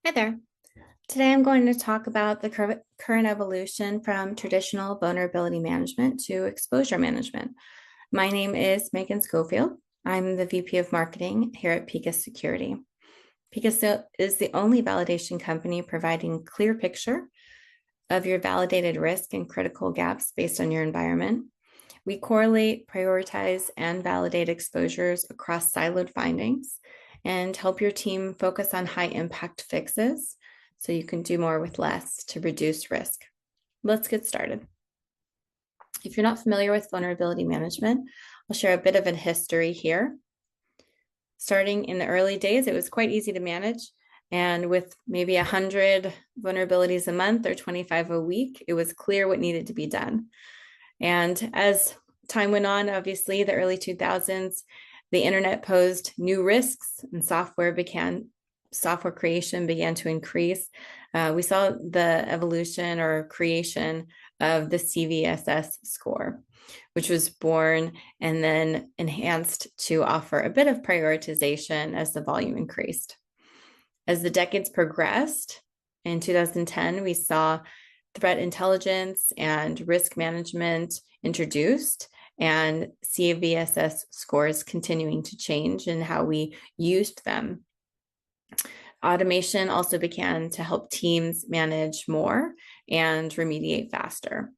Hi there. Today I'm going to talk about the current evolution from traditional vulnerability management to exposure management. My name is Megan Schofield. I'm the VP of Marketing here at Picus Security. Picus is the only validation company providing a clear picture of your validated risk and critical gaps based on your environment. We correlate, prioritize, and validate exposures across siloed findings and help your team focus on high impact fixes so you can do more with less to reduce risk. Let's get started. If you're not familiar with vulnerability management, I'll share a bit of a history here. Starting in the early days, it was quite easy to manage. And with maybe 100 vulnerabilities a month or 25 a week, it was clear what needed to be done. And as time went on, obviously, the early 2000s, the internet posed new risks and software creation began to increase. We saw the evolution or creation of the CVSS score, which was born and then enhanced to offer a bit of prioritization as the volume increased. As the decades progressed, in 2010, we saw threat intelligence and risk management introduced, and CVSS scores continuing to change in how we used them. Automation also began to help teams manage more and remediate faster.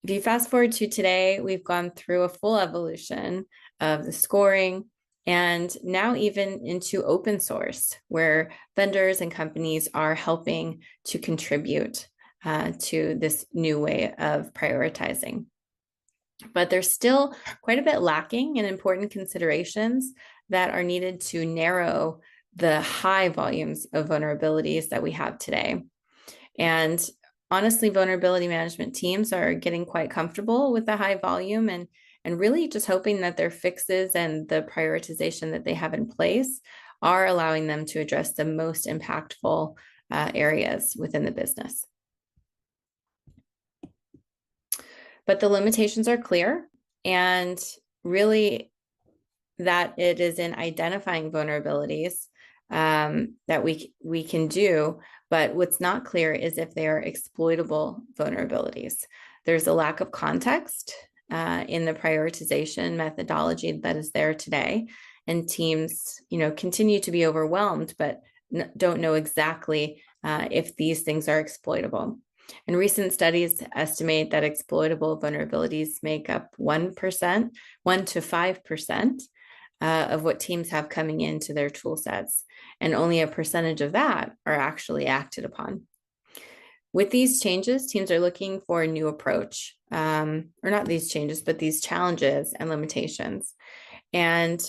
If you fast forward to today, we've gone through a full evolution of the scoring and now even into open source, where vendors and companies are helping to contribute to this new way of prioritizing. But there's still quite a bit lacking in important considerations that are needed to narrow the high volumes of vulnerabilities that we have today. And honestly, vulnerability management teams are getting quite comfortable with the high volume and really just hoping that their fixes and the prioritization that they have in place are allowing them to address the most impactful areas within the business. But the limitations are clear, and really that it is in identifying vulnerabilities that we can do, but what's not clear is if they are exploitable vulnerabilities. There's a lack of context in the prioritization methodology that is there today, and teams, continue to be overwhelmed, but don't know exactly if these things are exploitable. And recent studies estimate that exploitable vulnerabilities make up 1%, 1 to 5% of what teams have coming into their tool sets. And only a percentage of that are actually acted upon. With these changes, teams are looking for a new approach, or not these changes, but these challenges and limitations. And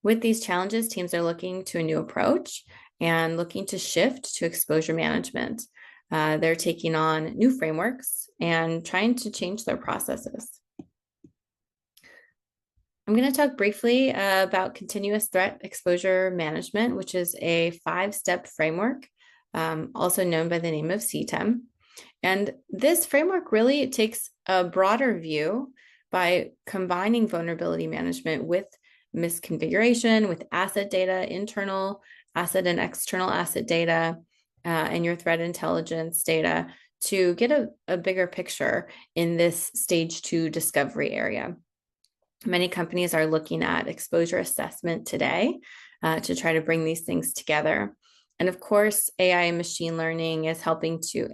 with these challenges, teams are looking to a new approach and looking to shift to exposure management. They're taking on new frameworks and trying to change their processes. I'm going to talk briefly about continuous threat exposure management, which is a 5-step framework, also known by the name of CTEM. And this framework really takes a broader view by combining vulnerability management with misconfiguration, with asset data, internal asset and external asset data, and your threat intelligence data to get a bigger picture in this stage 2 discovery area. Many companies are looking at exposure assessment today to try to bring these things together. And of course, AI and machine learning is helping to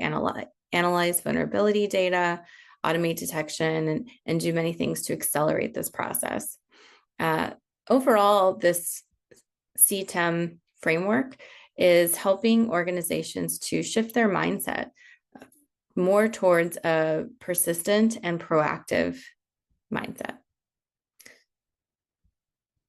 analyze vulnerability data, automate detection, and do many things to accelerate this process. Overall, this CTEM framework is helping organizations to shift their mindset more towards a persistent and proactive mindset.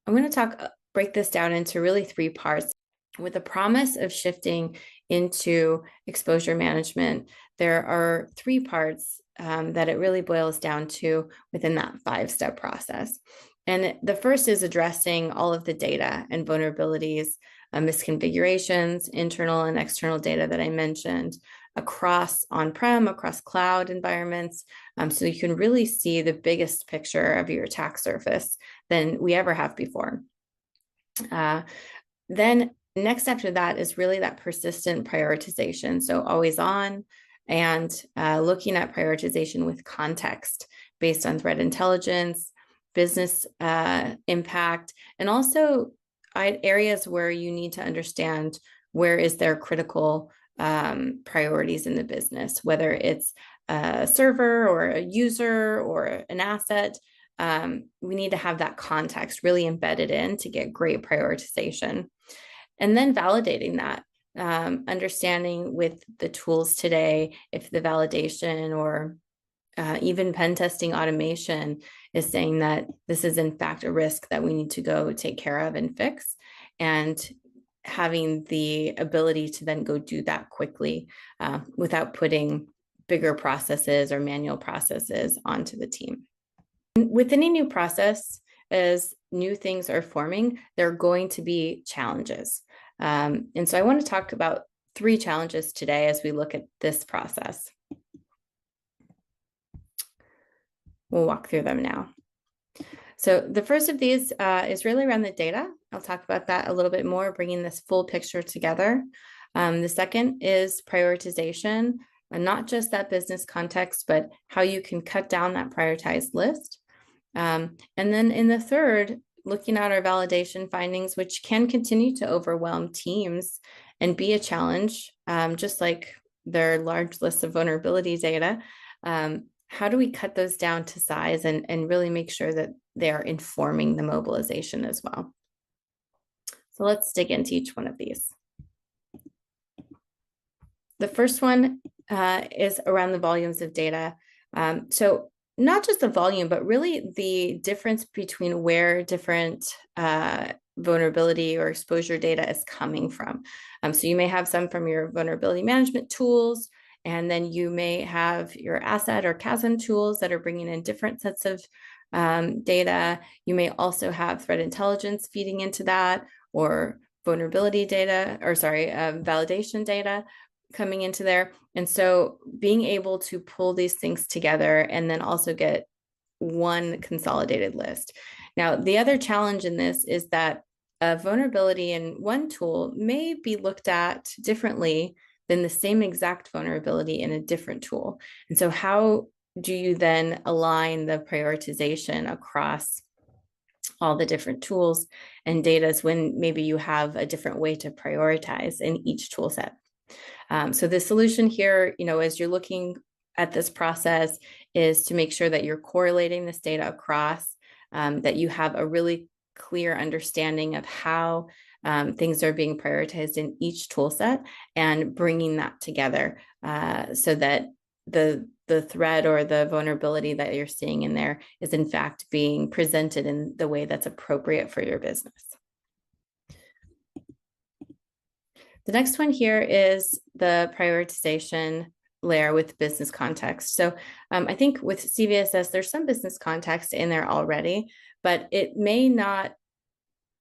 I'm going to break this down into really 3 parts. With the promise of shifting into exposure management, there are 3 parts that it really boils down to within that 5-step process. And the first is addressing all of the data and vulnerabilities, misconfigurations, internal and external data that I mentioned across on-prem, across cloud environments, so you can really see the biggest picture of your attack surface than we ever have before. Then next after that is really that persistent prioritization. So always on and looking at prioritization with context based on threat intelligence, business impact, and also areas where you need to understand where is there critical priorities in the business, whether it's a server or a user or an asset. We need to have that context really embedded in to get great prioritization. And then validating that, understanding with the tools today, if the validation or even pen testing automation is saying that this is in fact a risk that we need to go take care of and fix, and having the ability to then go do that quickly without putting bigger processes or manual processes onto the team. With any new process, as new things are forming, there are going to be challenges. And so I want to talk about 3 challenges today as we look at this process. We'll walk through them now. So the first of these is really around the data. I'll talk about that a little bit more, bringing this full picture together. The second is prioritization, and not just that business context, but how you can cut down that prioritized list. And then in the third, looking at our validation findings, which can continue to overwhelm teams and be a challenge, just like their large lists of vulnerability data. How do we cut those down to size and really make sure that they are informing the mobilization as well? So let's dig into each one of these. The first one is around the volumes of data. So not just the volume, but really the difference between where different vulnerability or exposure data is coming from. So you may have some from your vulnerability management tools, and then you may have your asset or CASM tools that are bringing in different sets of data. You may also have threat intelligence feeding into that, or vulnerability data, or validation data coming into there. And so being able to pull these things together and then also get one consolidated list. Now, the other challenge in this is that a vulnerability in one tool may be looked at differently than the same exact vulnerability in a different tool. And so how do you then align the prioritization across all the different tools and data when maybe you have a different way to prioritize in each tool set? So the solution here, as you're looking at this process, is to make sure that you're correlating this data across, that you have a really clear understanding of how things are being prioritized in each tool set, and bringing that together so that the threat or the vulnerability that you're seeing in there is in fact being presented in the way that's appropriate for your business. The next one here is the prioritization layer with business context. So I think with CVSS, there's some business context in there already, but it may not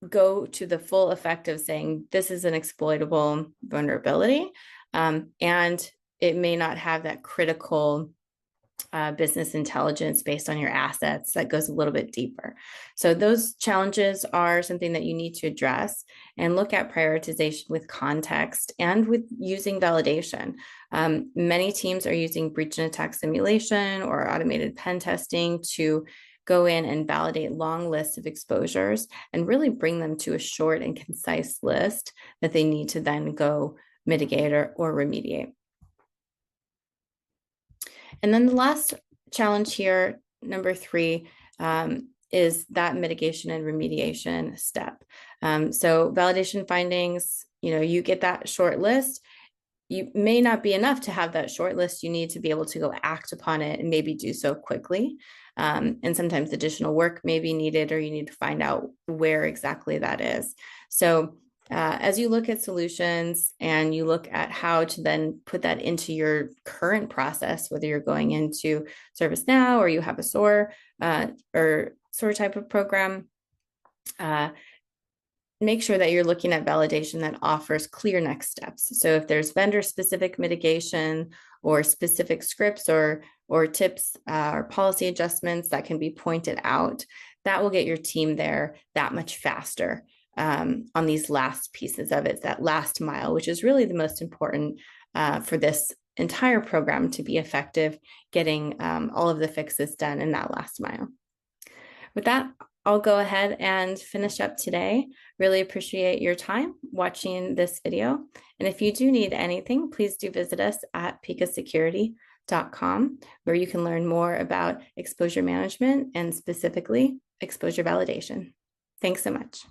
go to the full effect of saying this is an exploitable vulnerability, and it may not have that critical business intelligence based on your assets that goes a little bit deeper. So those challenges are something that you need to address and look at prioritization with context and with using validation. Many teams are using breach and attack simulation or automated pen testing to go in and validate long lists of exposures and really bring them to a short and concise list that they need to then go mitigate or remediate. And then the last challenge here, number 3, is that mitigation and remediation step. So validation findings, you get that short list. You may not be enough to have that short list. You need to be able to go act upon it and maybe do so quickly. And sometimes additional work may be needed, or you need to find out where exactly that is. So as you look at solutions and you look at how to then put that into your current process, whether you're going into ServiceNow or you have a SOAR or SOAR type of program, make sure that you're looking at validation that offers clear next steps. So if there's vendor-specific mitigation or specific scripts or tips or policy adjustments that can be pointed out, that will get your team there that much faster. on these last pieces of it, that last mile, which is really the most important for this entire program to be effective, getting all of the fixes done in that last mile. With that, I'll go ahead and finish up today. Really appreciate your time watching this video. And if you do need anything, please do visit us at picussecurity.com, where you can learn more about exposure management and specifically exposure validation. Thanks so much.